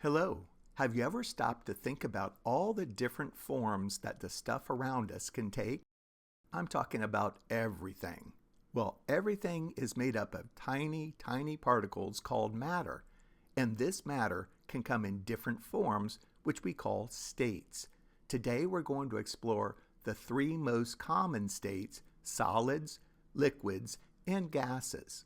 Hello. Have you ever stopped to think about all the different forms that the stuff around us can take? I'm talking about everything. Well, everything is made up of tiny, tiny particles called matter, and this matter can come in different forms, which we call states. Today we're going to explore the three most common states: solids, liquids, and gases.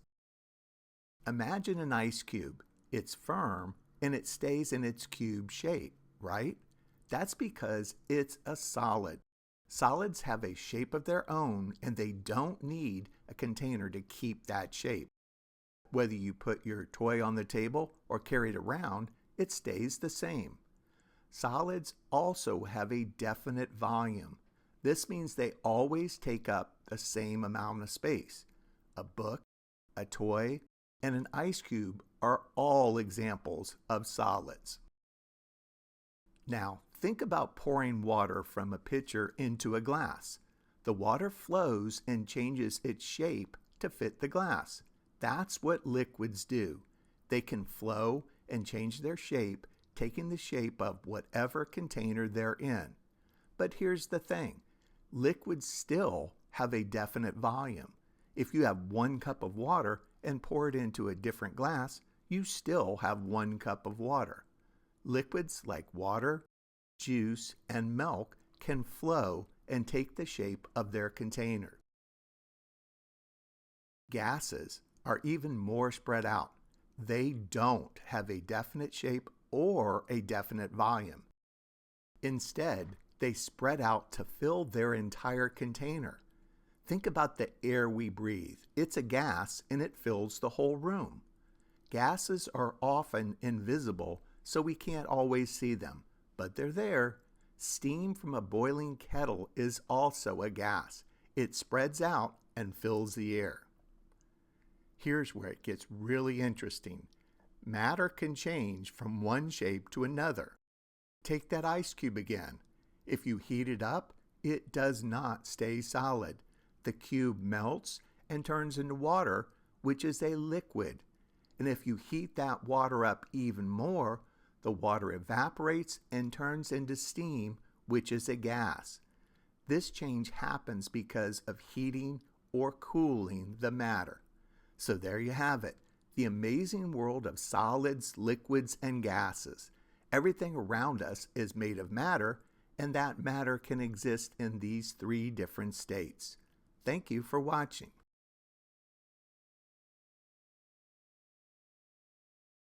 Imagine an ice cube. It's firm and it stays in its cube shape, right? That's because it's a solid. Solids have a shape of their own and they don't need a container to keep that shape. Whether you put your toy on the table or carry it around, it stays the same. Solids also have a definite volume. This means they always take up the same amount of space. A book, a toy, and an ice cube are all examples of solids. Now, think about pouring water from a pitcher into a glass. The water flows and changes its shape to fit the glass. That's what liquids do. They can flow and change their shape, taking the shape of whatever container they're in. But here's the thing. Liquids still have a definite volume. If you have 1 cup of water and pour it into a different glass, you still have 1 cup of water. Liquids like water, juice, and milk can flow and take the shape of their container. Gases are even more spread out. They don't have a definite shape or a definite volume. Instead, they spread out to fill their entire container. Think about the air we breathe. It's a gas and it fills the whole room. Gases are often invisible, so we can't always see them, but they're there. Steam from a boiling kettle is also a gas. It spreads out and fills the air. Here's where it gets really interesting. Matter can change from one shape to another. Take that ice cube again. If you heat it up, it does not stay solid. The cube melts and turns into water, which is a liquid. And if you heat that water up even more, the water evaporates and turns into steam, which is a gas. This change happens because of heating or cooling the matter. So there you have it, the amazing world of solids, liquids, and gases. Everything around us is made of matter, and that matter can exist in these 3 different states. Thank you for watching.